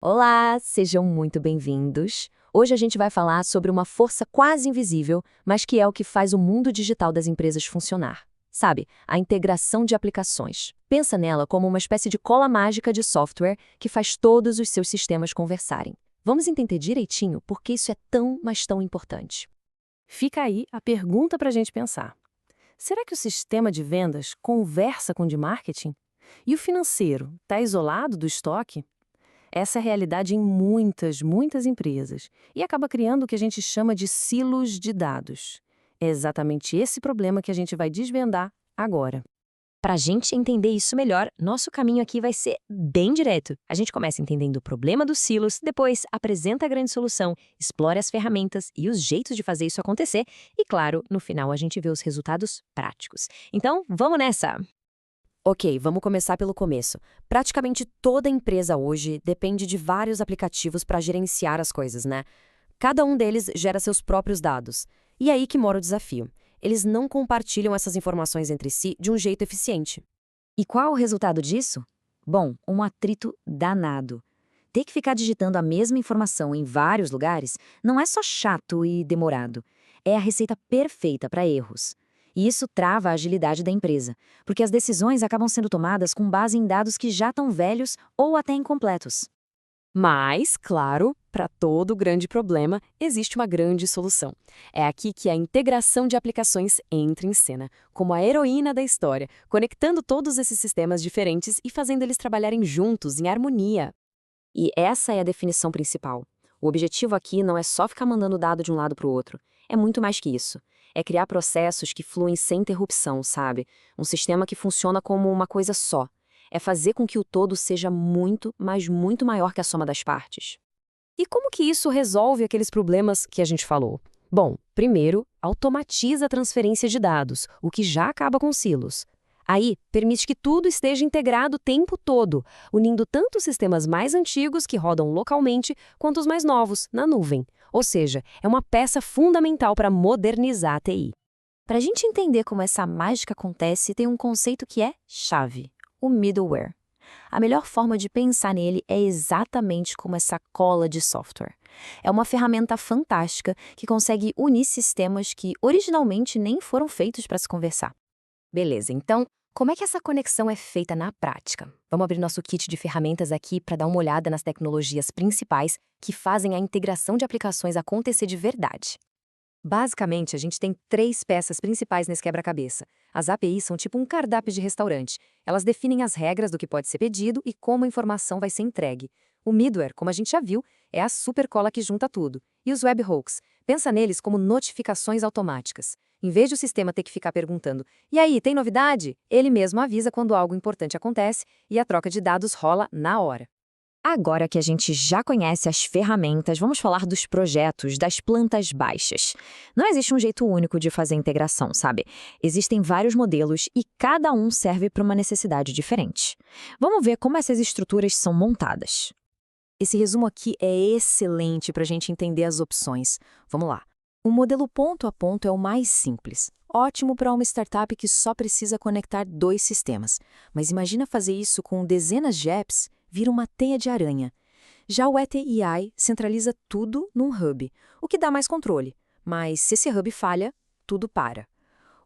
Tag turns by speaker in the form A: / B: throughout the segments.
A: Olá, sejam muito bem-vindos. Hoje a gente vai falar sobre uma força quase invisível, mas que é o que faz o mundo digital das empresas funcionar. Sabe, a integração de aplicações. Pensa nela como uma espécie de cola mágica de software que faz todos os seus sistemas conversarem. Vamos entender direitinho por que isso é tão, mas tão importante.
B: Fica aí a pergunta para a gente pensar. Será que o sistema de vendas conversa com o de marketing? E o financeiro está isolado do estoque? Essa é a realidade em muitas empresas e acaba criando o que a gente chama de silos de dados. É exatamente esse problema que a gente vai desvendar agora.
A: Para a gente entender isso melhor, nosso caminho aqui vai ser bem direto. A gente começa entendendo o problema dos silos, depois apresenta a grande solução, explora as ferramentas e os jeitos de fazer isso acontecer e, claro, no final a gente vê os resultados práticos. Então, vamos nessa!
C: Ok, vamos começar pelo começo. Praticamente toda empresa hoje depende de vários aplicativos para gerenciar as coisas, né? Cada um deles gera seus próprios dados. E é aí que mora o desafio. Eles não compartilham essas informações entre si de um jeito eficiente.
D: E qual o resultado disso? Bom, um atrito danado. Ter que ficar digitando a mesma informação em vários lugares não é só chato e demorado. É a receita perfeita para erros. E isso trava a agilidade da empresa, porque as decisões acabam sendo tomadas com base em dados que já estão velhos ou até incompletos.
B: Mas, claro, para todo grande problema, existe uma grande solução. É aqui que a integração de aplicações entra em cena, como a heroína da história, conectando todos esses sistemas diferentes e fazendo eles trabalharem juntos, em harmonia.
C: E essa é a definição principal. O objetivo aqui não é só ficar mandando dado de um lado para o outro. É muito mais que isso. É criar processos que fluem sem interrupção, sabe? Um sistema que funciona como uma coisa só. É fazer com que o todo seja muito, mas muito maior que a soma das partes.
B: E como que isso resolve aqueles problemas que a gente falou? Bom, primeiro, automatiza a transferência de dados, o que já acaba com silos. Aí, permite que tudo esteja integrado o tempo todo, unindo tanto os sistemas mais antigos que rodam localmente, quanto os mais novos, na nuvem. Ou seja, é uma peça fundamental para modernizar a TI.
D: Para a gente entender como essa mágica acontece, tem um conceito que é chave: o middleware. A melhor forma de pensar nele é exatamente como essa cola de software. É uma ferramenta fantástica que consegue unir sistemas que originalmente nem foram feitos para se conversar.
C: Beleza, então, como é que essa conexão é feita na prática? Vamos abrir nosso kit de ferramentas aqui para dar uma olhada nas tecnologias principais que fazem a integração de aplicações acontecer de verdade.
A: Basicamente, a gente tem três peças principais nesse quebra-cabeça. As APIs são tipo um cardápio de restaurante. Elas definem as regras do que pode ser pedido e como a informação vai ser entregue. O middleware, como a gente já viu, é a supercola que junta tudo. E os webhooks? Pensa neles como notificações automáticas. Em vez de o sistema ter que ficar perguntando, e aí, tem novidade? Ele mesmo avisa quando algo importante acontece e a troca de dados rola na hora.
D: Agora que a gente já conhece as ferramentas, vamos falar dos projetos, das plantas baixas. Não existe um jeito único de fazer integração, sabe? Existem vários modelos e cada um serve para uma necessidade diferente. Vamos ver como essas estruturas são montadas.
C: Esse resumo aqui é excelente para a gente entender as opções. Vamos lá. O modelo ponto a ponto é o mais simples. Ótimo para uma startup que só precisa conectar dois sistemas. Mas imagina fazer isso com dezenas de apps, vira uma teia de aranha. Já o ETI centraliza tudo num hub, o que dá mais controle. Mas se esse hub falha, tudo para.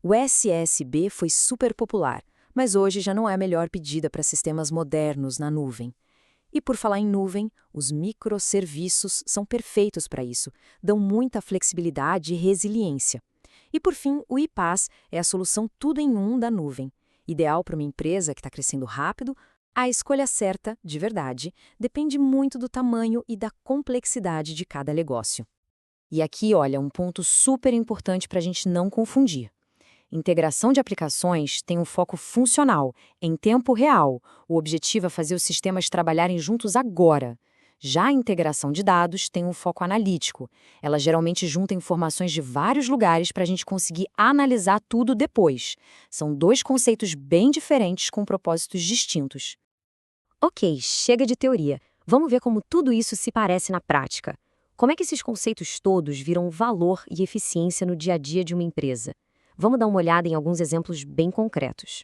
C: O SSB foi super popular, mas hoje já não é a melhor pedida para sistemas modernos na nuvem. E por falar em nuvem, os microserviços são perfeitos para isso, dão muita flexibilidade e resiliência. E por fim, o iPaaS é a solução tudo em um da nuvem. Ideal para uma empresa que está crescendo rápido, a escolha certa, de verdade, depende muito do tamanho e da complexidade de cada negócio. E aqui, olha, um ponto super importante para a gente não confundir. Integração de aplicações tem um foco funcional, em tempo real. O objetivo é fazer os sistemas trabalharem juntos agora. Já a integração de dados tem um foco analítico. Ela geralmente junta informações de vários lugares para a gente conseguir analisar tudo depois. São dois conceitos bem diferentes com propósitos distintos.
D: Ok, chega de teoria. Vamos ver como tudo isso se parece na prática. Como é que esses conceitos todos viram valor e eficiência no dia a dia de uma empresa? Vamos dar uma olhada em alguns exemplos bem concretos.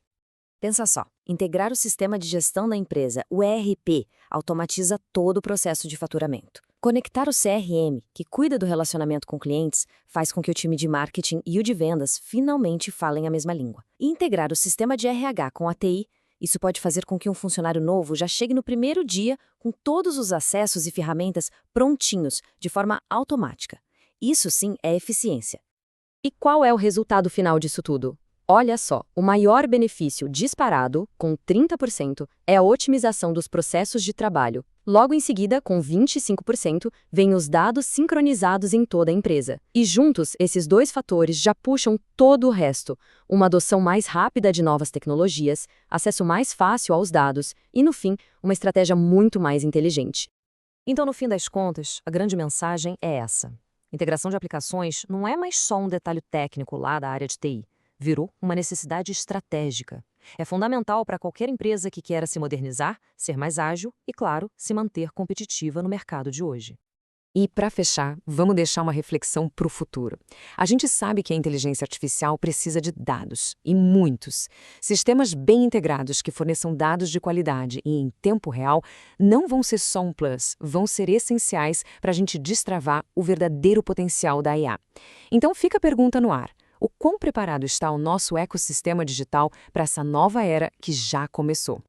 C: Pensa só, integrar o sistema de gestão da empresa, o ERP, automatiza todo o processo de faturamento. Conectar o CRM, que cuida do relacionamento com clientes, faz com que o time de marketing e o de vendas finalmente falem a mesma língua. E integrar o sistema de RH com a TI, isso pode fazer com que um funcionário novo já chegue no primeiro dia com todos os acessos e ferramentas prontinhos, de forma automática. Isso sim é eficiência.
B: E qual é o resultado final disso tudo? Olha só, o maior benefício disparado, com 30%, é a otimização dos processos de trabalho. Logo em seguida, com 25%, vêm os dados sincronizados em toda a empresa. E juntos, esses dois fatores já puxam todo o resto. Uma adoção mais rápida de novas tecnologias, acesso mais fácil aos dados e, no fim, uma estratégia muito mais inteligente.
C: Então, no fim das contas, a grande mensagem é essa. Integração de aplicações não é mais só um detalhe técnico lá da área de TI. Virou uma necessidade estratégica. É fundamental para qualquer empresa que queira se modernizar, ser mais ágil e, claro, se manter competitiva no mercado de hoje.
A: E, para fechar, vamos deixar uma reflexão para o futuro. A gente sabe que a inteligência artificial precisa de dados, e muitos. Sistemas bem integrados que forneçam dados de qualidade e em tempo real não vão ser só um plus, vão ser essenciais para a gente destravar o verdadeiro potencial da IA. Então fica a pergunta no ar. O quão preparado está o nosso ecossistema digital para essa nova era que já começou?